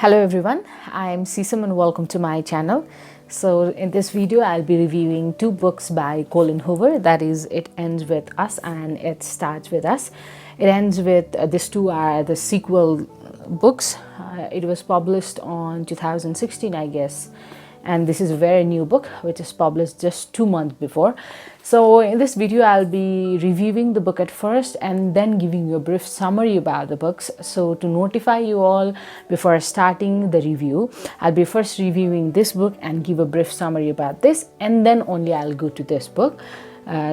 Hello everyone, I am Sisam and welcome to my channel. So in this video I'll be reviewing two books by Collen Hoover, that is It Ends With Us and It Starts With Us. It Ends With, these two are the sequel books. It was published on 2016 I guess, and this is a very new book which is published just 2 months before. So in this video I'll be reviewing the book at first and then giving you a brief summary about the books. So to notify you all before starting the review, I'll be first reviewing this book and give a brief summary about this, and then only I'll go to this book.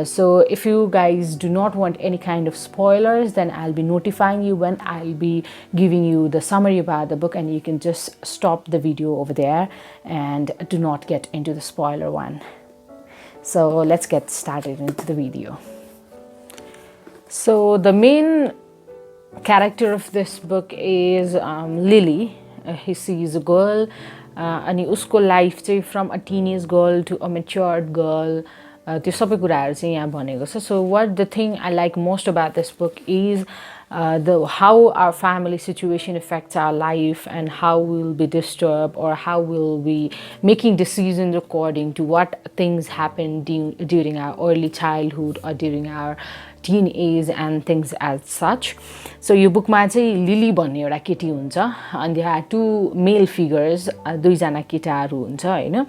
So if you guys do not want any kind of spoilers, then I'll be notifying you when I'll be giving you the summary about the book, and you can just stop the video over there and do not get into the spoiler one. So let's get started into the video. So the main character of this book is Lily. She is a girl, and usko life चाहिँ from a teenage girl to a matured girl. त्यो सबै कुराहरु चाहिँ यहाँ भनेको छ. So what the thing I like most about this book is how our family situation affects our life, and how we'll be disturbed or how we'll be making decisions according to what things happen during our early childhood or during our teenage and things as such. So यो बुकमा चाहिँ lily भन्ने एउटा केटी हुन्छ, and there are two male figures, दुईजना केटाहरू हुन्छ हैन.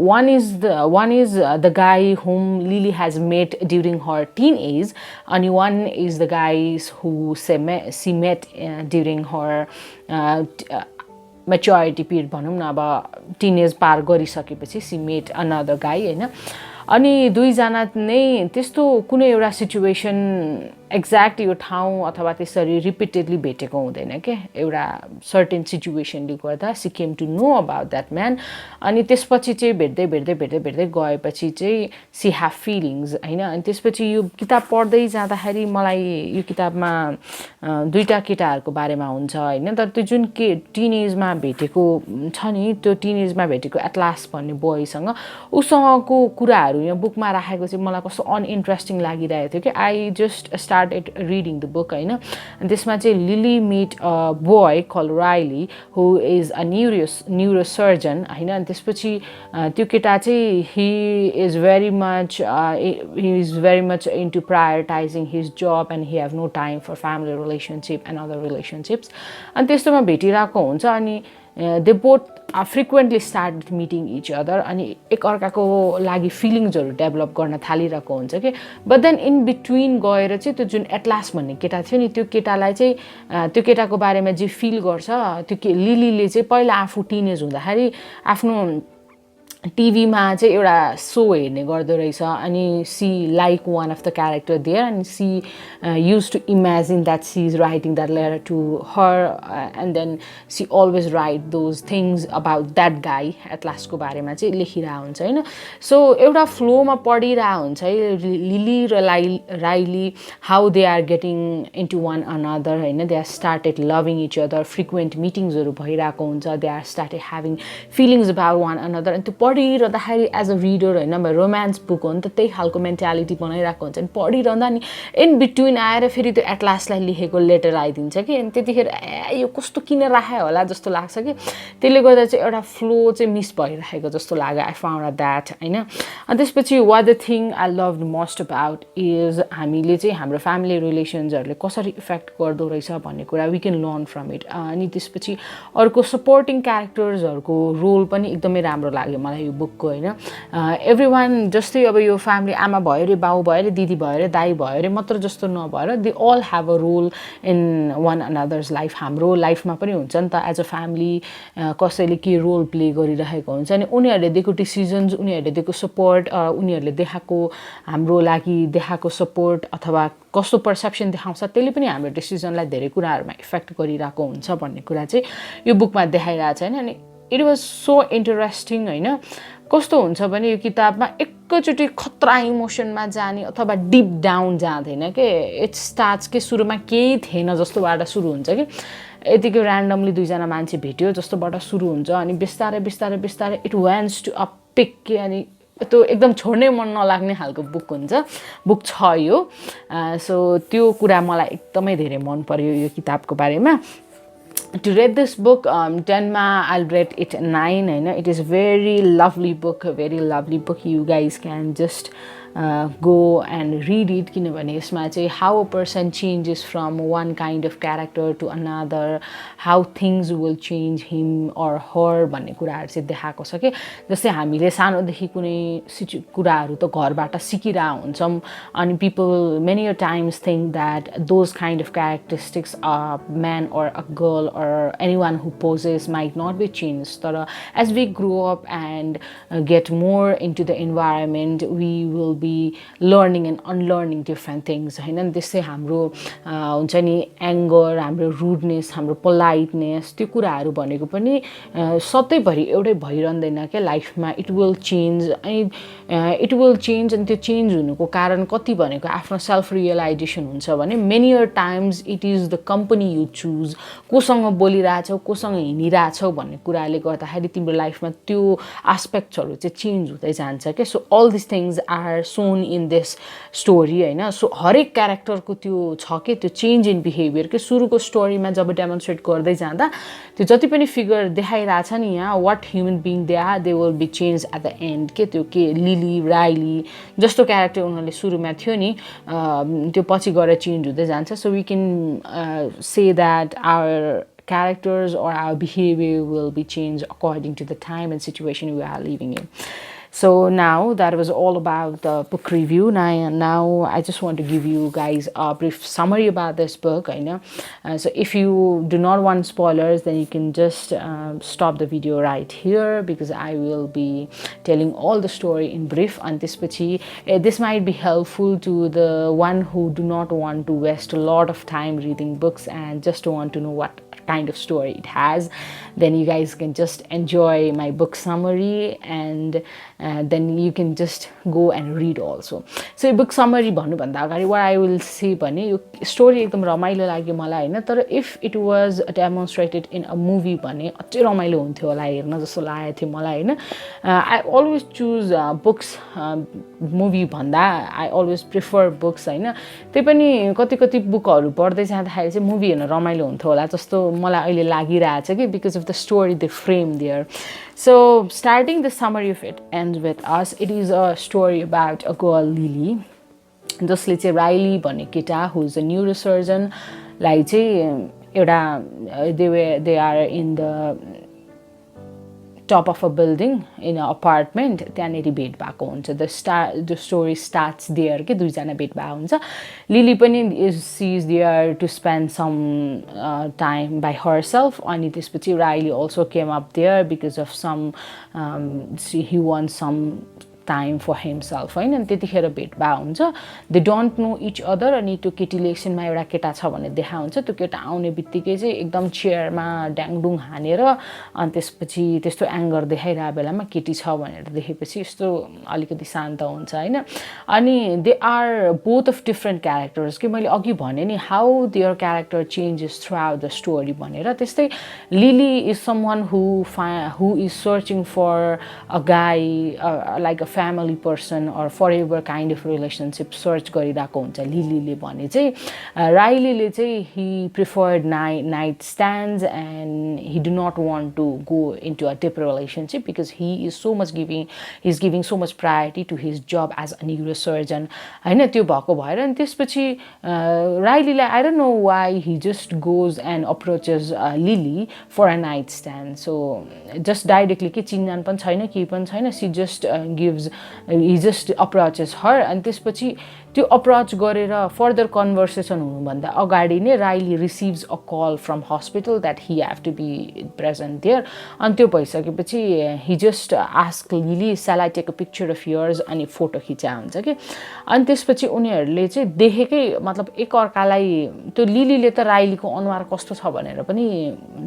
One is the guy whom Lily has met during her teenage, and one is the guys who she met during her maturity period, भनौं न. अब टिनेज पार गरिसकेपछि she met another guy हैन. अनि दुईजना नै त्यस्तो कुनै एउटा सिचुएसन एक्ज्याक्ट यो ठाउँ अथवा त्यसरी रिपिटेडली भेटेको हुँदैन के. एउटा सर्टेन सिचुएसनले गर्दा she came to know about that man, अनि त्यसपछि चाहिँ भेट्दै भेट्दै भेट्दै भेट्दै गएपछि चाहिँ सी ह्याभ फिलिङ्स हैन. अनि त्यसपछि यो किताब पढ्दै जाँदाखेरि मलाई यो किताबमा दुईटा केटाहरूको बारेमा हुन्छ हैन. तर त्यो जुन टिनेजमा भेटेको छ नि, त्यो टिनेजमा भेटेको एटलास भन्ने बोयसँग उसँगको कुराहरू यहाँ बुकमा राखेको चाहिँ मलाई कस्तो अनइन्ट्रेस्टिङ लागिरहेको थियो कि. I just started reading the book हैन. And त्यसमा चाहिँ Lily meet a boy called Riley who is a neurosurgeon हैन. अनि त्यसपछि त्यो केटा चाहिँ he is very much into prioritizing his job, and he have no time for family relationship and other relationships. अनि त्यस्तोमा भेटिरहेको हुन्छ, अनि they both frequently started meeting each other, अनि एक अर्काको लागि फिलिङ्सहरु डेभलप गर्न थालिरहेको हुन्छ के. बट देन इन बिट्विन गएर चाहिँ त्यो जुन एटलास भन्ने केटा थियो नि, त्यो केटालाई चाहिँ त्यो केटाको बारेमा जे फिल गर्छ, त्यो लिलीले चाहिँ पहिला आफू टिनेज हुँदाखेरि आफ्नो टिभीमा चाहिँ एउटा सो हेर्ने गर्दो रहेछ, अनि she like one of the character there, and she use to imagine that she is writing that letter to her, and then she always write those things about that guy. एटलासको बारेमा चाहिँ लेखिरहेको हुन्छ होइन. सो एउटा फ्लोमा पढिरहेको हुन्छ है लिली र Riley, how they are getting into one another होइन. They are started loving each other, frequent मिटिङ्सहरू भइरहेको हुन्छ. They are started having feelings about one another. अनि त्यो पढिरहँदाखेरि एज अ रिडर होइन, रोमान्स बुक हो नि त, त्यही खालको मेन्टालिटी बनाइरहेको हुन्छ. अनि पढिरहँदा नि इन बिट्विन आएर फेरि त्यो एटलासलाई लेखेको लेटर आइदिन्छ कि, अनि त्यतिखेर यो कस्तो किन राख्यो होला जस्तो लाग्छ कि. त्यसले गर्दा चाहिँ एउटा फ्लो चाहिँ मिस भइरहेको जस्तो लाग्यो. आई फाउन्ड द्याट होइन. अनि त्यसपछि what the thing I love most about is हामीले चाहिँ हाम्रो फ्यामिली रिलेसन्सहरूले कसरी इफेक्ट गर्दो रहेछ भन्ने कुरा we can learn from it. अनि त्यसपछि अर्को सपोर्टिङ क्यारेक्टर्सहरूको रोल पनि एकदमै राम्रो लाग्यो मलाई यो बुकको होइन. एभ्रीवान जस्तै अब यो फ्यामिली आमा भयो रे, बाउ भयो रे, दिदी भयो रे, दाइ भयो रे मात्र जस्तो नभएर they all have a role in one another's life. हाम्रो लाइफमा पनि हुन्छ नि त एज अ फ्यामिली, कसैले के रोल प्ले गरिरहेको हुन्छ, अनि उनीहरूले दिएको डिसिजन्स, उनीहरूले दिएको सपोर्ट, उनीहरूले देखाएको हाम्रो लागि देखाएको सपोर्ट अथवा कस्तो पर्सेप्सन देखाउँछ, त्यसले पनि हाम्रो डिसिजनलाई धेरै कुराहरूमा इफेक्ट गरिरहेको हुन्छ भन्ने कुरा चाहिँ यो बुकमा देखाइरहेको छ होइन. अनि इट वाज सो इन्टरेस्टिङ होइन. कस्तो हुन्छ भने यो किताबमा एकैचोटि खतरा इमोसनमा जाने अथवा डिप डाउन जाँदैन के. इट स्टार्ट्स के सुरुमा केही थिएन जस्तोबाट सुरु हुन्छ कि, यतिकै ऱ्यान्डमली दुईजना मान्छे भेट्यो जस्तोबाट सुरु हुन्छ, अनि बिस्तारै बिस्तारै बिस्तारै it vents to a pick के. अनि त्यो एकदम छोड्नै मन नलाग्ने खालको बुक हुन्छ, बुक छ यो. सो त्यो कुरा मलाई एकदमै धेरै मन पर्यो यो किताबको बारेमा. to read this book, 10 ma I'll rate it 9. It is a very lovely book, you guys can just go and read it, किनभने यसमा चाहिँ how a person changes from one kind of character to another, how things will change him or her भन्ने कुराहरू चाहिँ देखाएको छ के जस्तै हामीले सानोदेखि कुनै कुराहरू त घरबाट सिकिरा हुन्छौँ अनि people many a times think that those kind of characteristics a man or a girl or anyone who poses might not be changed. But as we grow up and get more into the environment, we will be learning and unlearning different things. And this is हाम्रो हुन्छ नि anger, हाम्रो rudeness, हाम्रो politeness, त्यो कुराहरू भनेको पनि सधैँभरि एउटै भइरहँदैन के लाइफमा. It will change अनि त्यो चेन्ज हुनुको कारण कति भनेको आफ्नो सेल्फ रियलाइजेसन हुन्छ भने many a times it is the company you choose. कोसँग बोलिरहेछौ, कोसँग हिँडिरहेछौ भन्ने कुराले गर्दाखेरि तिम्रो लाइफमा त्यो एस्पेक्ट्सहरू चाहिँ चेन्ज हुँदै जान्छ के. So all these things are shown in this story हैन. सो हरेक क्यारेक्टरको त्यो छ के त्यो चेन्ज इन बिहेभियर के सुरुको स्टोरीमा जब डेमोन्स्ट्रेट गर्दै जाँदा त्यो जति पनि फिगर देखाइरहेछ नि यहाँ what human being they will be change at the end के त्यो के लिली राइली जस्तो क्यारेक्टर उनीहरूले सुरुमा थियो नि त्यो पछि गएर चेन्ज हुँदै जान्छ. So we can say that our characters or our behavior will be changed according to the time and situation we are living in. So now that was all about the book review. Now I just want to give you guys a brief summary about this book. I know. So if you do not want spoilers, then you can just stop the video right here because I will be telling all the story in brief. And this might be helpful to the one who do not want to waste a lot of time reading books and just want to know what kind of story it has. Then you guys can just enjoy my book summary and then you can just go and read also. So book summary भन्नुभन्दा अगाडि what I will say भने यो story एकदम रमाइलो लाग्यो मलाई हैन. तर if it was demonstrated in a movie भने अझै रमाइलो हुन्थ्यो होला हेर्न जस्तो लागेको थियो मलाई हैन. I always choose books movie भन्दा I always prefer books हैन. त्यही पनि कति बुकहरू पढ्दै जाँदाखेरि चाहिँ मुभी हेर्न रमाइलो हुन्थ्यो होला जस्तो मलाई अहिले लागिरहेछ कि because of the story they frame there. So starting the summary of it ends with us. It is a story about a girl Lily जसले चाहिँ राइली भन्ने केटा who is a neurosurgeon लाई चाहिँ एउटा they are in the top of a building in an apartment त्यहाँनेरि भेट भएको हुन्छ. The story starts there के दुईजना भेट भएको हुन्छ. लिली पनि she is there to spend some time by herself अनि त्यसपछि Riley also came up there because of some he wants some time for himself हैन. अनि त्यतिखेर भेट भा हुन्छ. They don't know each other अनि त्यो केटीले एकछिनमा एउटा केटा छ भन्ने देखा हुन्छ. त्यो केटा आउने बित्तिकै चाहिँ एकदम चेयरमा ड्याङडुङ हानेर अनि त्यसपछि त्यस्तो एङ्गर देखाइरहेको बेलामा केटी छ भनेर देखेपछि यस्तो अलिकति शान्त हुन्छ हैन. अनि they are both of different characters कि मैले अघि भने नि how their character changes throughout the story भनेर. त्यस्तै Lily is someone who is searching for a guy like a family person or forever kind of relationship search गरिरहेको हुन्छ लिलीले भने चाहिँ. राइलीले चाहिँ he preferred night stands and he do not want to go into a deeper relationship because he is giving so much priority to his job as a neurosurgeon हैन. त्यो भएको भएर अनि त्यसपछि राइलीलाई I don't know why he just goes and approaches Lily for a night stand. So just directly के चिन्जान पनि छैन केही पनि छैन. He just approaches her and त्यसपछि त्यो अप्रोच गरेर फर्दर कन्भर्सेसन हुनुभन्दा अगाडि नै Ryle receives a call from hospital that he have to be present there. अनि त्यो भइसकेपछि he just ask Lily shall I take a picture of yours अनि फोटो खिचा हुन्छ कि. अनि त्यसपछि उनीहरूले चाहिँ देखेकै मतलब एकअर्कालाई त्यो लिलीले त राइलीको अनुहार कस्तो छ भनेर पनि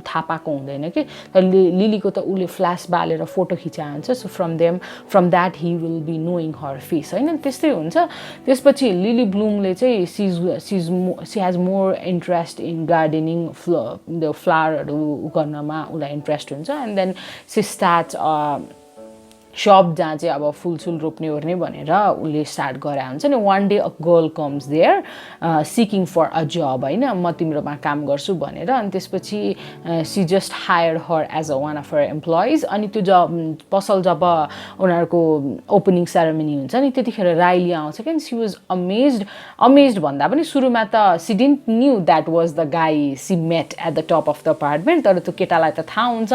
थाहा पाएको हुँदैन कि. तर लिलीको त उसले फ्ल्यास बालेर फोटो खिचा हुन्छ. So from that he will be knowing her face हैन. त्यस्तै हुन्छ. त्यसपछि लिली ब्लुमले चाहिँ she has more interest in gardening फ्लावरहरू गर्नमा उसलाई इन्ट्रेस्ट हुन्छ. एन्ड देन सी स्टार्ट्स शप जहाँ चाहिँ अब फुलसुल रोप्ने ओर्ने भनेर उसले स्टार्ट गरे हुन्छ नि one day a girl comes there seeking for a job होइन म तिम्रोमा काम गर्छु भनेर अनि त्यसपछि she just hire her as a one of her employees अनि त्यो जब पसल जब उनीहरूको ओपनिङ सेरेमनी हुन्छ नि त्यतिखेर राइली आउँछ क्या सी वाज अमेज्ड भन्दा पनि सुरुमा त she didn't knew that was the guy she met at the top of the apartment तर त्यो केटालाई त थाहा हुन्छ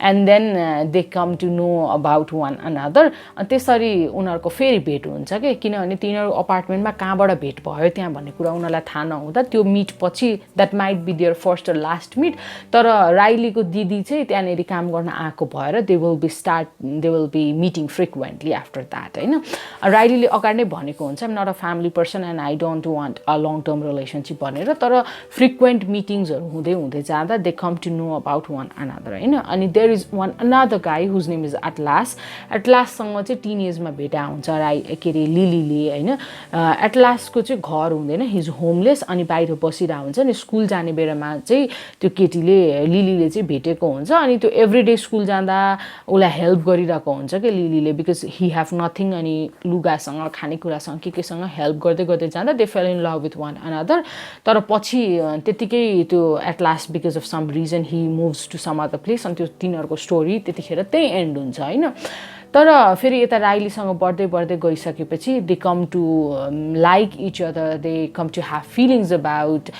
and then they come to know about one another अनि त्यसरी उनीहरूको फेरि भेट हुन्छ कि किनभने तिनीहरू अपार्टमेन्टमा कहाँबाट भेट भयो त्यहाँ भन्ने कुरा उनीहरूलाई थाहा नहुँदा त्यो मिट पछि that might be their first र लास्ट मिट तर राइलीको दिदी चाहिँ त्यहाँनिर काम गर्न आएको भएर they will be meeting frequently after that होइन राइलीले अगाडि नै भनेको हुन्छ not a family person and I don't want a long term relationship भनेर तर फ्रिक्वेन्ट मिटिङ्सहरू हुँदै हुँदै जाँदा they come to know about one another होइन अनि there is one another guy whose name is एटलाससँग चाहिँ टिन एजमा भेटा हुन्छ के अरे लिलीले होइन एटलासको चाहिँ घर हुँदैन हिज होमलेस अनि बाहिर बसिरहेको हुन्छ नि स्कुल जाने बेलामा चाहिँ त्यो केटीले लिलीले चाहिँ भेटेको हुन्छ अनि त्यो एभ्री डे स्कुल जाँदा उसलाई हेल्प गरिरहेको हुन्छ कि लिलीले बिकज ही हेभ नथिङ अनि लुगासँग खानेकुरासँग केसँग हेल्प गर्दै गर्दै जाँदा they fell in love with one another तर पछि त्यतिकै त्यो Atlas because of some reason he moves to some other place अनि त्यो तिनीहरूको स्टोरी त्यतिखेर त्यही एन्ड हुन्छ होइन तर फेरि यता राइलीसँग बढ्दै गइसकेपछि they come to like each other they come to have feelings about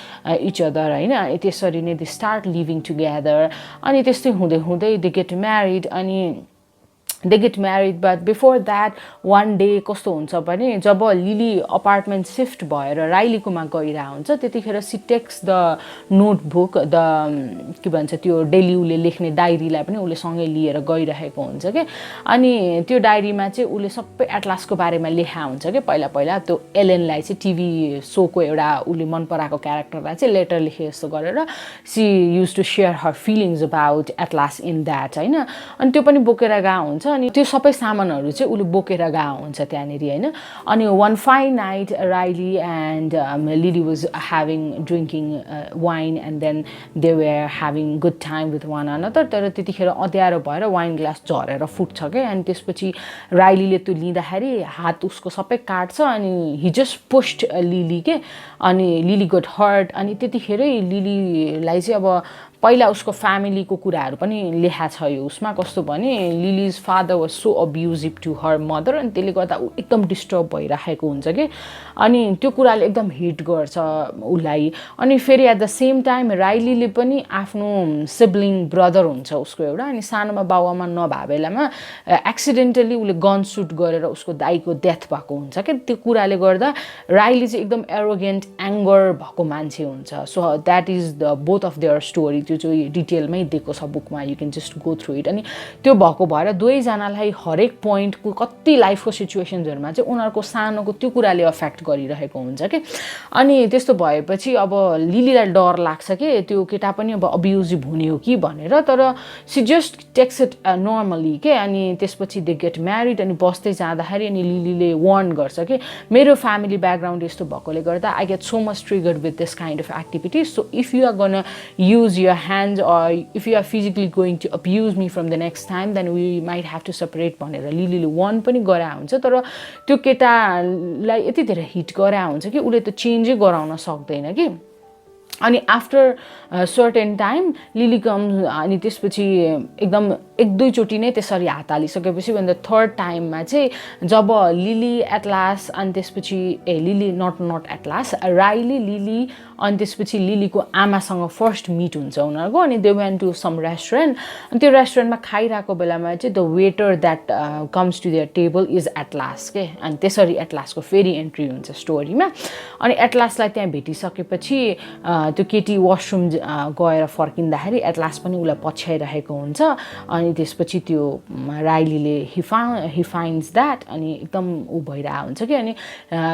each other होइन त्यसरी नै दे स्टार्ट लिभिङ टुगेदर अनि त्यस्तै हुँदै दे गेट म्यारिड अनि they get married but before that one day कस्तो हुन्छ भने जब लिली अपार्टमेन्ट सिफ्ट भएर राइलीकोमा गइरहेको हुन्छ त्यतिखेर she takes the notebook the के भन्छ त्यो डेली उसले लेख्ने डायरीलाई पनि उसले सँगै लिएर गइरहेको हुन्छ कि अनि त्यो डायरीमा चाहिँ उसले सबै एटलासको बारेमा लेखा हुन्छ कि पहिला त्यो एलेनलाई चाहिँ टिभी सोको एउटा उसले मन पराएको क्यारेक्टरलाई चाहिँ लेटर लेखे जस्तो गरेर she use to share her feelings about Atlas in that होइन अनि त्यो पनि बोकेर गएको हुन्छ अनि त्यो सबै सामानहरू चाहिँ उसले बोकेर गएको हुन्छ त्यहाँनिर होइन अनि one fine night Riley and Lily was having drinking wine and then they were having good time with one another तर त्यतिखेर अँध्यारो भएर वाइन ग्लास झरेर फुट्छ क्या अनि त्यसपछि राइलीले त्यो लिँदाखेरि हात उसको सबै काट्छ अनि हि जस्ट पुस्ड लिली के अनि लिली गट हर्ट अनि त्यतिखेरै लिलीलाई चाहिँ अब पहिला उसको फ्यामिलीको कुराहरू पनि लेखा छ यो उसमा कस्तो भने Lily's father was so abusive to her mother अनि त्यसले गर्दा ऊ एकदम डिस्टर्ब भइराखेको हुन्छ कि अनि त्यो कुराले एकदम हिट गर्छ उसलाई अनि फेरि एट द सेम टाइम राइलीले पनि आफ्नो सिब्लिङ ब्रदर हुन्छ उसको एउटा अनि सानोमा बाउआमा नभए बेलामा एक्सिडेन्टली उसले गन सुट गरेर उसको दाइको डेथ भएको हुन्छ क्या त्यो कुराले गर्दा राइली चाहिँ एकदम एरोगेन्ट एङ्गर भएको मान्छे हुन्छ so that is the both of their story त्यो चाहिँ डिटेलमै दिएको छ बुकमा you can just go through it अनि त्यो भएको भएर दुवैजनालाई हरेक पोइन्टको कति लाइफको सिचुएसन्सहरूमा चाहिँ उनीहरूको सानोको त्यो कुराले अफेक्ट गरिरहेको हुन्छ कि अनि त्यस्तो भएपछि अब लिलीलाई डर लाग्छ कि त्यो केटा पनि अब अब्युजिभ हुने हो कि भनेर तर she just takes it normally के अनि त्यसपछि दे गेट म्यारिड अनि बस्दै जाँदाखेरि अनि लिलीले वार्न गर्छ कि मेरो फ्यामिली ब्याकग्राउन्ड यस्तो भएकोले गर्दा I get so much triggered with this kind of activity so if you are gonna use your hands or if you are physically going to abuse me from the next time then we might have to separate भनेर लिलीले warn पनि गरा हुन्छ तर त्यो केटालाई यति धेरै hit गरा हुन्छ कि उसले त चेन्जै गराउन सक्दैन कि अनि after certain time lily comes अनि त्यसपछि एकदम एक दुईचोटि नै त्यसरी हात हालिसकेपछि भने थर्ड टाइममा चाहिँ जब लिली एटलास अनि त्यसपछि Lily not Atlas Riley Lily अनि त्यसपछि लिलीको आमासँग फर्स्ट मिट हुन्छ उनीहरूको अनि they went to some restaurant अनि त्यो रेस्टुरेन्टमा खाइरहेको बेलामा चाहिँ the waiter that comes to their table is Atlas के अनि त्यसरी एटलासको फेरि एन्ट्री हुन्छ स्टोरीमा अनि एटलासलाई त्यहाँ भेटिसकेपछि त्यो केटी वासरुम गएर फर्किँदाखेरि एटलास पनि उसलाई पछ्याइरहेको हुन्छ अनि त्यसपछि त्यो राइलीले हि फाइन्ड्स द्याट अनि एकदम ऊ भइरहेको हुन्छ कि अनि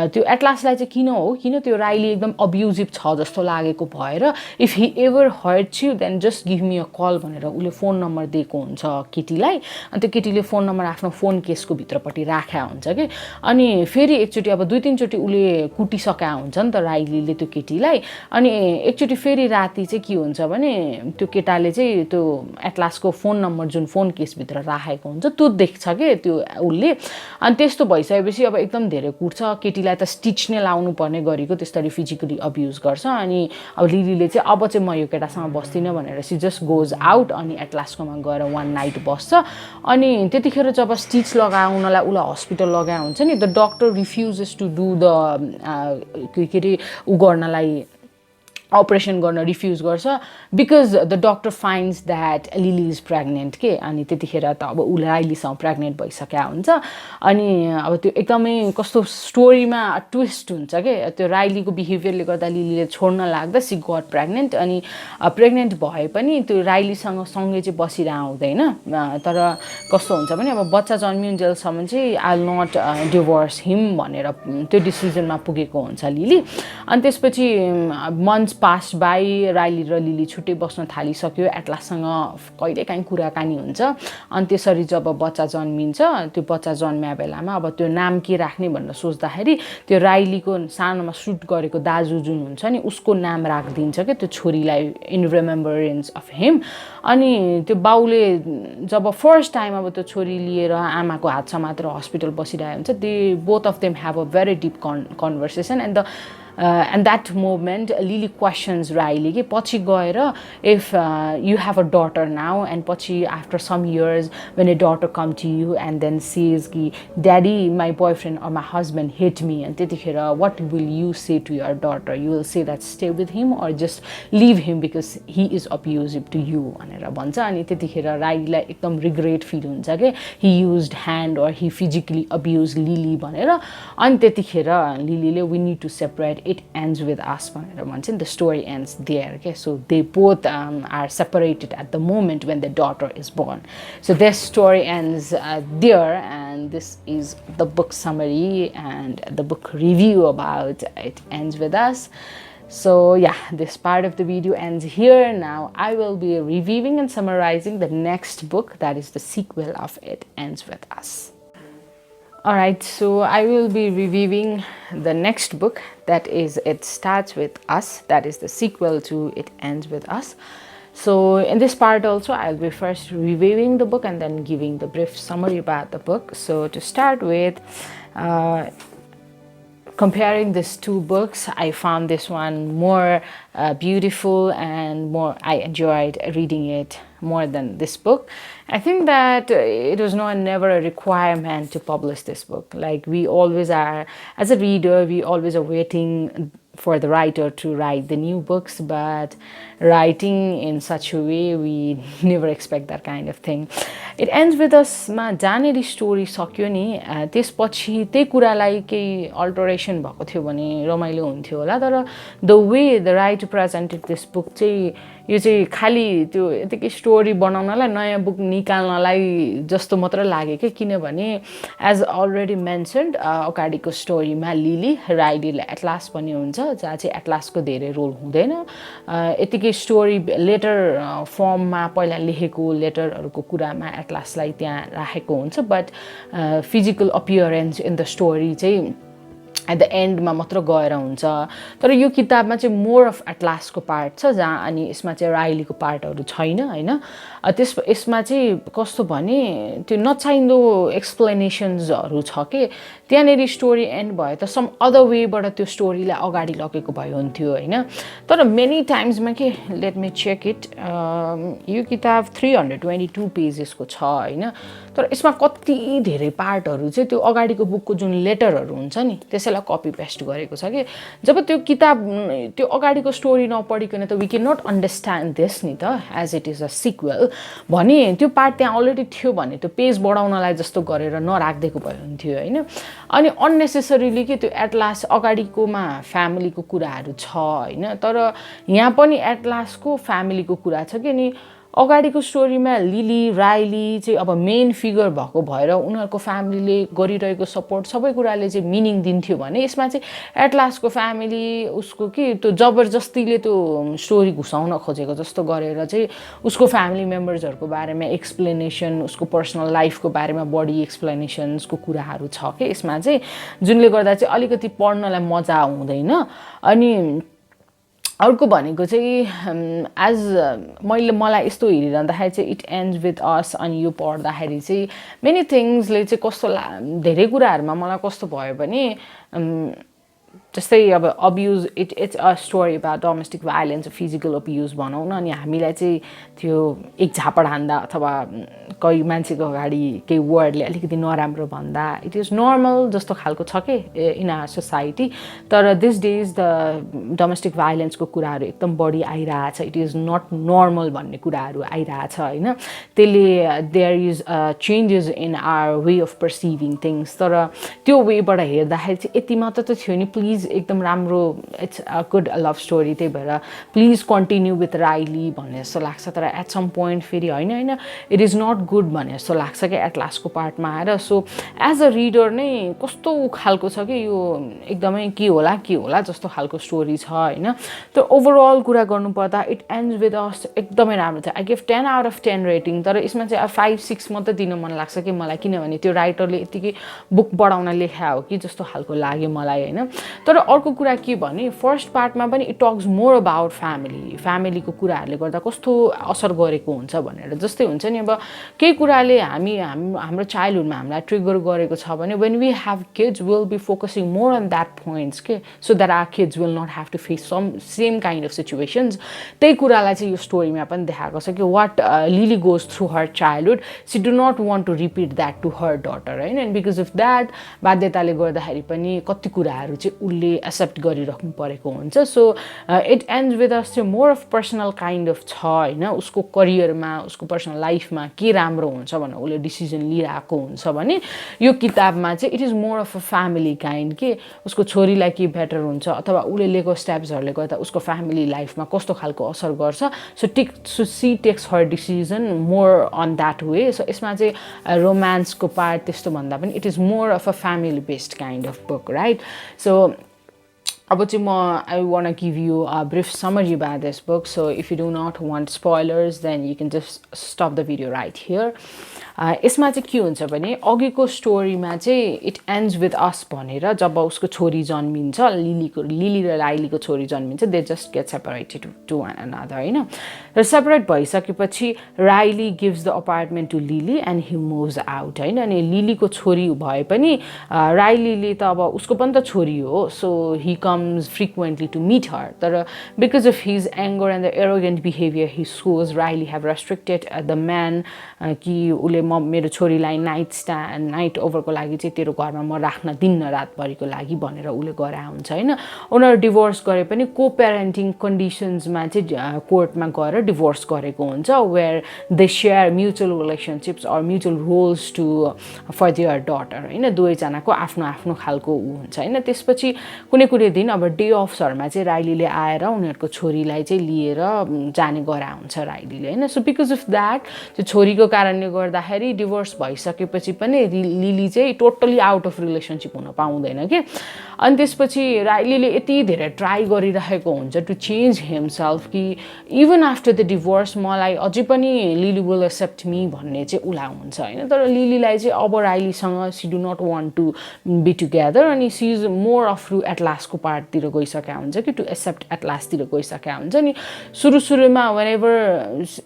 त्यो एटलासलाई चाहिँ किन त्यो राइली एकदम अब्युजिभ छ जस्तो लागेको भएर if he ever hurts you then just give me a call भनेर उसले फोन नम्बर दिएको हुन्छ केटीलाई अनि त्यो केटीले फोन नम्बर आफ्नो फोन केसको भित्रपट्टि राखेको हुन्छ कि अनि फेरि एकचोटि अब दुई तिनचोटि उसले कुटिसकेका हुन्छ नि त राइलीले त्यो केटीलाई अनि एकचोटि फेरि राति चाहिँ के हुन्छ भने त्यो केटाले चाहिँ त्यो एटलासको फोन नम्बर जुन फोन केसभित्र राखेको हुन्छ त्यो देख्छ के त्यो उसले अनि त्यस्तो भइसकेपछि अब एकदम धेरै कुट्छ केटीलाई त स्टिच नै लाउनु पर्ने गरेको त्यसरी फिजिकली अब्युज गर्छ अनि अब लिलीले चाहिँ अब चाहिँ म यो केटासँग बस्दिनँ भनेर सी जस्ट गोज आउट अनि एटलासकोमा गएर वान नाइट बस्छ अनि त्यतिखेर जब स्टिच लगाउनलाई उसलाई हस्पिटल लगाए हुन्छ नि the doctor refuses to do the के अरे ऊ गर्नलाई अपरेसन गर्न रिफ्युज गर्छ because the doctor finds that Lily is pregnant के अनि त्यतिखेर त अब ऊ राइलीसँग प्रेग्नेन्ट भइसकेको हुन्छ अनि अब त्यो एकदमै कस्तो स्टोरीमा ट्विस्ट हुन्छ के त्यो राइलीको बिहेभियरले गर्दा लिलीले छोड्न लाग्दा सी गट प्रेग्नेन्ट अनि प्रेग्नेन्ट भए पनि त्यो राइलीसँग सँगै चाहिँ बसिरह हुँदैन तर कस्तो हुन्छ भने अब बच्चा जन्मिन्जेलसम्म चाहिँ आई विल नट डिभोर्स हिम भनेर त्यो डिसिजनमा पुगेको हुन्छ लिली अनि त्यसपछि मन्थ्स पास बाई राइली र लिली छुट्टै बस्न थालिसक्यो एटलाससँग कहिलेकाहीँ कुराकानी हुन्छ अनि त्यसरी जब बच्चा जन्मिन्छ त्यो बच्चा जन्मिया बेलामा अब त्यो नाम के राख्ने भनेर सोच्दाखेरि त्यो राइलीको सानोमा सुट गरेको दाजु जुन हुन्छ नि उसको नाम राखिदिन्छ क्या त्यो छोरीलाई इन रिमेम्बरेन्स अफ हिम अनि त्यो बाउले जब फर्स्ट टाइम अब त्यो छोरी लिएर आमाको हात समातेर हस्पिटल बसिरहेको हुन्छ they both of them have a very deep conversation and that moment Lily questions Riley ke पछि गएर if you have a daughter now and पछि after some years when a daughter come to you and then says ki daddy my boyfriend or my husband hit me and त्यतिखेर what will you say to your daughter you will say that stay with him or just leave him because he is abusive to you भनेर भन्छ अनि त्यतिखेर राइलीलाई एकदम regret feel हुन्छ के he used hand or he physically abused Lily भनेर अनि त्यतिखेर लिलीले we need to separate it ends with us भनेर भन्छ नि the story ends there okay so they both are separated at the moment when the daughter is born so their story ends there and this is the book summary and the book review about It Ends With Us. So yeah, this part of the video ends here. Now I will be reviewing and summarizing the next book that is the sequel of It Ends With Us. Alright, so I will be reviewing the next book that is It Starts With Us, that is the sequel to It Ends With Us. So in this part also I'll be first reviewing the book and then giving the brief summary about the book. So to start with, comparing these two books, I found this one more beautiful and more I enjoyed reading it more than this book. I think that it was never a requirement to publish this book. Like we always are, as a reader, we always are waiting for the writer to write the new books, but writing in such a way, we never expect that kind of thing. It Ends With Us मा जानेरी story सक्यो नि त्यसपछि त्यही कुरालाई केही अल्टरेसन भएको थियो भने रमाइलो हुन्थ्यो होला तर the way the writer presented this book चाहिँ यो चाहिँ खाली त्यो यतिकै स्टोरी बनाउनलाई नयाँ बुक निकाल्नलाई जस्तो मात्र लाग्यो के किनभने एज अलरेडी मेन्सन्ड अगाडिको स्टोरीमा लिली राइलीलाई एटलास पनि हुन्छ जहाँ चाहिँ एटलासको धेरै रोल हुँदैन यतिकै स्टोरी लेटर फर्ममा पहिला लेखेको लेटरहरूको कुरामा एटलासलाई त्यहाँ राखेको हुन्छ but physical appearance in the story चाहिँ एट द एन्डमा मात्र गएर हुन्छ तर यो किताबमा चाहिँ मोर अफ एटलासको पार्ट छ जहाँ अनि यसमा चाहिँ राइलीको पार्टहरू छैन हैन यसमा चाहिँ कस्तो भने त्यो नचाहिँदो एक्सप्लेनेसन्सहरू छ के त्यहाँनेरि स्टोरी एन्ड भयो त सम अदर वेबाट त्यो स्टोरीलाई अगाडि लगेको भए हुन्थ्यो हैन तर मेनी टाइम्समा के लेट मी चेक इट यो किताब 322 पेजेसको छ हैन तर यसमा कति धेरै पार्टहरू चाहिँ त्यो अगाडिको बुकको जुन लेटरहरू हुन्छ नि त्यसैलाई कपी पेस्ट गरेको छ कि जब त्यो किताब त्यो अगाडिको स्टोरी नपढिकन त we can not understand this नि त as it is a sequel भने त्यो पार्ट त्यहाँ अलरेडी थियो भने त्यो पेज बढाउनलाई जस्तो गरेर नराख्देको भए हुन्थ्यो हैन अनि अननेसेसरीली के त्यो एटलास अगाडिकोमा फ्यामिलीको कुराहरू छ हैन तर यहाँ पनि एटलासको फ्यामिलीको कुरा छ कि नि अगाडिको स्टोरीमा लिली राइली चाहिँ अब मेन फिगर भएको भएर उनीहरूको फ्यामिलीले गरिरहेको सपोर्ट सबै कुराले चाहिँ मिनिङ दिन्थ्यो भने यसमा चाहिँ एटलासको फ्यामिली उसको के त्यो जबरजस्तीले त्यो स्टोरी घुसाउन खोजेको जस्तो गरेर चाहिँ उसको फ्यामिली मेम्बर्सहरूको बारेमा एक्सप्लेनेसन उसको पर्सनल लाइफको बारेमा बडी एक्सप्लेनेसन्सको कुराहरू छ के यसमा चाहिँ जुनले गर्दा चाहिँ अलिकति पढ्नलाई मजा आउँदैन अनि अर्को भनेको चाहिँ मलाई यस्तो हेरिरहँदाखेरि चाहिँ इट एन्ड्स विथ अस अनि यो पढ्दाखेरि चाहिँ मेनी थिङ्सले चाहिँ कस्तो धेरै कुराहरूमा मलाई कस्तो भयो भने जस्तै अब abuse it's a story about domestic violence physical abuse भनौँ न अनि हामीलाई चाहिँ त्यो एक झापड हान्दा अथवा कोही मान्छेको अगाडि केही वर्डले अलिकति नराम्रो भन्दा इट इज नर्मल जस्तो खालको छ कि इन आवर सोसाइटी तर दिस डेज द डोमेस्टिक भाइलेन्सको कुराहरू एकदम बढी आइरहेछ इट इज नट नर्मल भन्ने कुराहरू आइरहेछ होइन त्यसले there is changes in our way of perceiving things तर त्यो वेबाट हेर्दाखेरि चाहिँ यति मात्र त थियो नि प्लिज एकदम राम्रो it's a good love story त्यही भएर प्लिज कन्टिन्यू विथ राइली भन्ने जस्तो लाग्छ तर एट सम पोइन्ट फेरि होइन इट इज नट गुड भन्ने जस्तो लाग्छ कि एट लास्टको पार्टमा आएर सो एज अ रिडर नै कस्तो खालको छ कि यो एकदमै के होला जस्तो खालको स्टोरी छ होइन तर ओभरअल कुरा गर्नुपर्दा इट एन्ड्स विथ अस एकदमै राम्रो छ I give 10 out of 10 rating तर यसमा चाहिँ 5-6 मात्रै दिन मन लाग्छ कि मलाई किनभने त्यो राइटरले यतिकै बुक बढाउन लेखा हो कि जस्तो खालको लाग्यो मलाई होइन तर अर्को कुरा के भने फर्स्ट पार्टमा पनि इट टक्स मोर अबाउट फ्यामिलीको कुराहरूले गर्दा कस्तो असर गरेको हुन्छ भनेर जस्तै हुन्छ नि अब केही कुराले हाम्रो चाइल्डहुडमा हामीलाई ट्रिगर गरेको छ भने when we have kids will be focusing more on that points के so that our kids will not have to face some same kind of situations त्यही कुरालाई चाहिँ यो स्टोरीमा पनि देखाएको छ कि what Lily goes through her childhood she do not want to repeat that to her daughter होइन एन्ड बिकज अफ द्याट बाध्यताले गर्दाखेरि पनि कति कुराहरू चाहिँ उसले एक्सेप्ट गरिराख्नु परेको हुन्छ so it ends with us चाहिँ more of personal kind of छ होइन उसको करियरमा उसको पर्सनल लाइफमा के राम्रो हुन्छ भनेर उसले डिसिजन लिइरहेको हुन्छ भने यो किताबमा चाहिँ it is more of a family kind के उसको छोरीलाई के बेटर हुन्छ अथवा उसले लिएको स्टेप्सहरूले गर्दा उसको फ्यामिली लाइफमा कस्तो खालको असर गर्छ so she takes her decision more on that way so यसमा चाहिँ रोमान्सको पार्ट त्यस्तो भन्दा पनि it is more of a family based kind of book right so अब चाहिँ म I want give you a brief summary about this book so if you do not want spoilers then you can just stop the video right here यसमा चाहिँ के हुन्छ भने अघिको स्टोरीमा चाहिँ इट एन्ड्स विथ अस भनेर जब उसको छोरी जन्मिन्छ लिली र राइलीको छोरी जन्मिन्छ they just get separated to one another होइन र सेपरेट भइसकेपछि Riley gives the apartment to Lily and he moves out होइन अनि लिलीको छोरी भए पनि राइलीले त अब उसको पनि त छोरी हो so he comes frequently to meet her तर because of his anger and the arrogant behaviour he shows Ryle have restricted the man कि उसले म मेरो छोरीलाई नाइट ओभरको लागि चाहिँ तेरो घरमा म राख्न दिन्न रातभरिको लागि भनेर उसले गरा हुन्छ होइन उनीहरू डिभोर्स गरे पनि को प्यारेन्टिङ कन्डिसन्समा चाहिँ कोर्टमा गएर डिभोर्स गरेको हुन्छ where they share mutual relationships or mutual roles to for their daughter होइन दुवैजनाको आफ्नो आफ्नो खालको ऊ हुन्छ होइन त्यसपछि कुनै दिन अब डे अफ्सहरूमा चाहिँ राइलीले आएर उनीहरूको छोरीलाई चाहिँ लिएर जाने गरा हुन्छ राइलीले होइन सो बिकज अफ द्याट त्यो छोरीको कारणले गर्दाखेरि डिभोर्स भइसकेपछि पनि लिली चाहिँ टोटली आउट अफ रिलेसनसिप हुन पाउँदैन कि अनि त्यसपछि राइलीले यति धेरै ट्राई गरिरहेको हुन्छ टु चेन्ज हिमसेल्फ कि इभन आफ्टर द डिभोर्स मलाई अझै पनि लिली विल एक्सेप्ट मी भन्ने चाहिँ उसलाई हुन्छ होइन तर लिलीलाई चाहिँ अब राइलीसँग she do not want to be together अनि she is more of to एटलासको पार्टतिर गइसकेका हुन्छ कि टु एक्सेप्ट एटलासतिर गइसकेका हुन्छ नि सुरुमा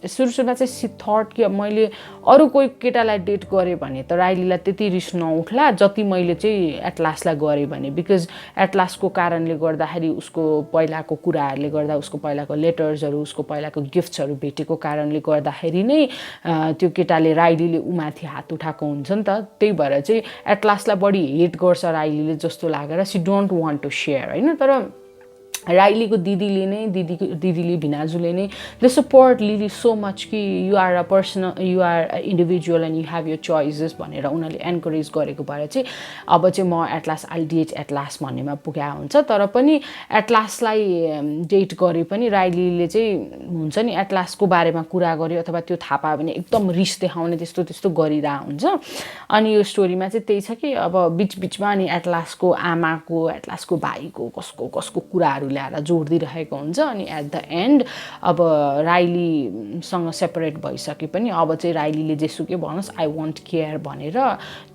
सुरुमा चाहिँ सी थट कि मैले अरू कोही केटालाई डेट गरेँ भने त राइलीलाई त्यति रिस नउठ्ला जति मैले चाहिँ एटलासलाई गरेँ भने बिकज एटलासको कारणले गर्दाखेरि उसको पहिलाको कुराहरूले गर्दा उसको पहिलाको लेटर्सहरू उसको पहिलाको गिफ्ट्सहरू भेटेको कारणले गर्दाखेरि नै त्यो केटाले राइलीले उमाथि हात उठाएको हुन्छ नि त त्यही भएर चाहिँ एटलासलाई बढी हेट गर्छ राइलीले जस्तो लागेर she don't want to share होइन तर राइलीको दिदीले भिनाजुले नै they support Lily so much कि you are a person you are a individual and you have your choices भनेर उनीहरूले एन्करेज गरेको भएर चाहिँ अब चाहिँ म एटलास आइल डेट एटलास भन्नेमा पुगा हुन्छ तर पनि एटलासलाई डेट गरे पनि राइलीले चाहिँ हुन्छ नि एटलासको बारेमा कुरा गर्यो अथवा त्यो थाहा पायो भने एकदम रिस देखाउने त्यस्तो गरिरहेको हुन्छ अनि यो स्टोरीमा चाहिँ त्यही छ कि अब बिचबिचमा अनि एटलासको आमाको एटलासको भाइको कसको कुराहरू ल्याएर जोडिदिरहेको हुन्छ अनि एट द एन्ड अब राइलीसँग सेपरेट भइसके पनि अब चाहिँ राइलीले जेसुकै भनोस् आई वन्ट केयर भनेर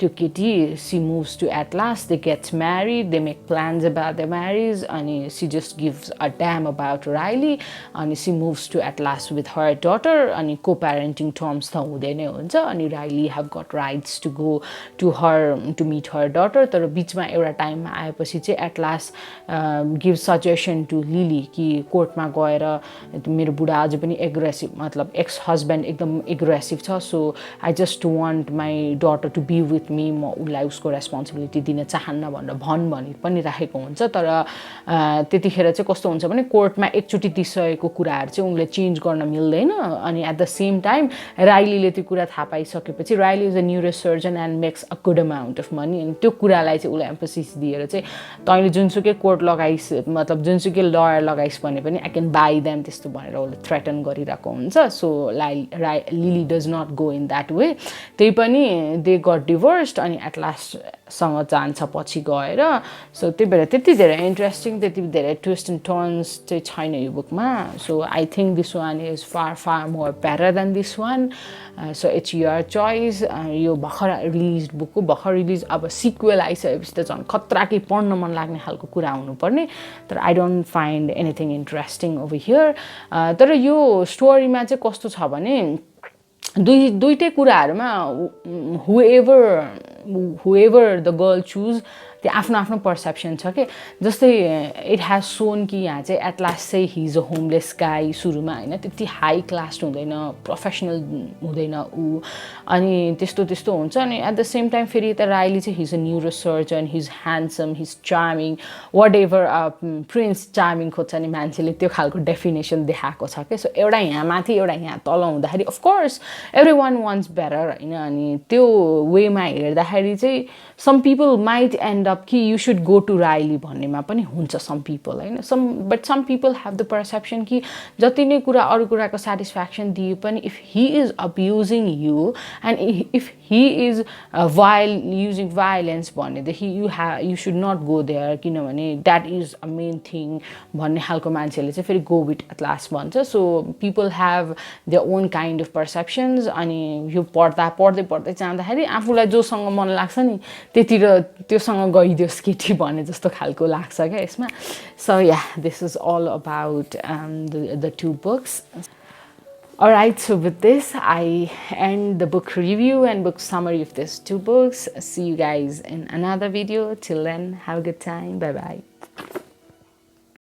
त्यो केटी she moves to Atlas they gets married they make plans about the marriage अनि she just gives a damn about Ryle अनि she moves to Atlas with her daughter अनि को प्यारेन्टिङ टर्म्स त हुँदै नै हुन्छ अनि Riley have got rights to go to meet her daughter तर बिचमा एउटा टाइममा आएपछि चाहिँ Atlas give suggestion to Lily कि कोर्टमा गएर मेरो बुढा अझै पनि एग्रेसिभ मतलब एक्स हस्बेन्ड एकदम एग्रेसिभ छ so I just want my daughter to be with me म उसलाई उसको रेस्पोन्सिबिलिटी दिन चाहन्न भनेर भनी पनि राखेको हुन्छ तर त्यतिखेर चाहिँ कस्तो हुन्छ भने कोर्टमा एकचोटि दिइसकेको कुराहरू चाहिँ उनले चेन्ज गर्न मिल्दैन अनि एट द सेम टाइम राइलीले त्यो कुरा थाहा पाइसकेपछि राइली is a neurosurgeon and makes a good amount of money अनि त्यो कुरालाई चाहिँ उसलाई एम्फोसिस दिएर चाहिँ तैँले जुनसुकै कोर्ट लगाइस् मतलब जुनसुकै लयर लगाइस् भने पनि आई क्यान बाई देम त्यस्तो भनेर उसले थ्रेटन गरिरहेको हुन्छ so Lily does not go in that way त्यही पनि दे गट डिभोर्स्ड अनि एट लास्टसँग जान्छ पछि गएर सो त्यही भएर त्यति धेरै इन्ट्रेस्टिङ त्यति धेरै ट्विस्ट एन्ड टर्न्स चाहिँ छैन यो बुकमा so I think this one is far more better than this one so it's your choice यो भर्खर रिलिज बुकको भर्खर रिलिज अब सिक्वेल आइसकेपछि त झन् खतरा कि पढ्न मन लाग्ने खालको कुरा हुनुपर्ने तर I don't find anything interesting over here तर यो स्टोरीमा चाहिँ कस्तो छ भने दुईटै कुराहरूमा हुएभर द गर्ल चुज त्यो आफ्नो आफ्नो पर्सेप्सन छ कि जस्तै इट हेज सोन कि यहाँ चाहिँ एट लास्ट चाहिँ हिज अ होमलेस गाई सुरुमा होइन त्यति हाई क्लास हुँदैन प्रोफेसनल हुँदैन ऊ अनि त्यस्तो हुन्छ अनि एट द सेम टाइम फेरि यता राइली चाहिँ his uh neurosurgeon his handsome his charming whatever prince charming खोज्छ नि मान्छेले त्यो खालको डेफिनेसन देखाएको छ क्या सो एउटा यहाँ माथि एउटा यहाँ तल हुँदाखेरि of course everyone wants better होइन अनि त्यो वेमा हेर्दाखेरि चाहिँ some people might end up कि you should go to Ryle भन्नेमा पनि हुन्छ सम पिपल होइन but some people have the perception कि जति नै कुरा अरू कुराको सेटिस्फ्याक्सन दिए पनि if he is abusing you and if he is using violence भनेदेखि you should not go there किनभने that is a main thing भन्ने खालको मान्छेले चाहिँ फेरि गो विथ एट लास्ट भन्छ so people have their own kind of perceptions अनि यो पढ्दै जाँदाखेरि आफूलाई जोसँग मन लाग्छ नि त्यतिर त्योसँग गइदियोस् केटी भने जस्तो खालको लाग्छ क्या यसमा so yeah this is all about the two books. Alright, so with this I end the book review and book summary of these two books. See you guys in another video. Till then, have a good time. Bye bye.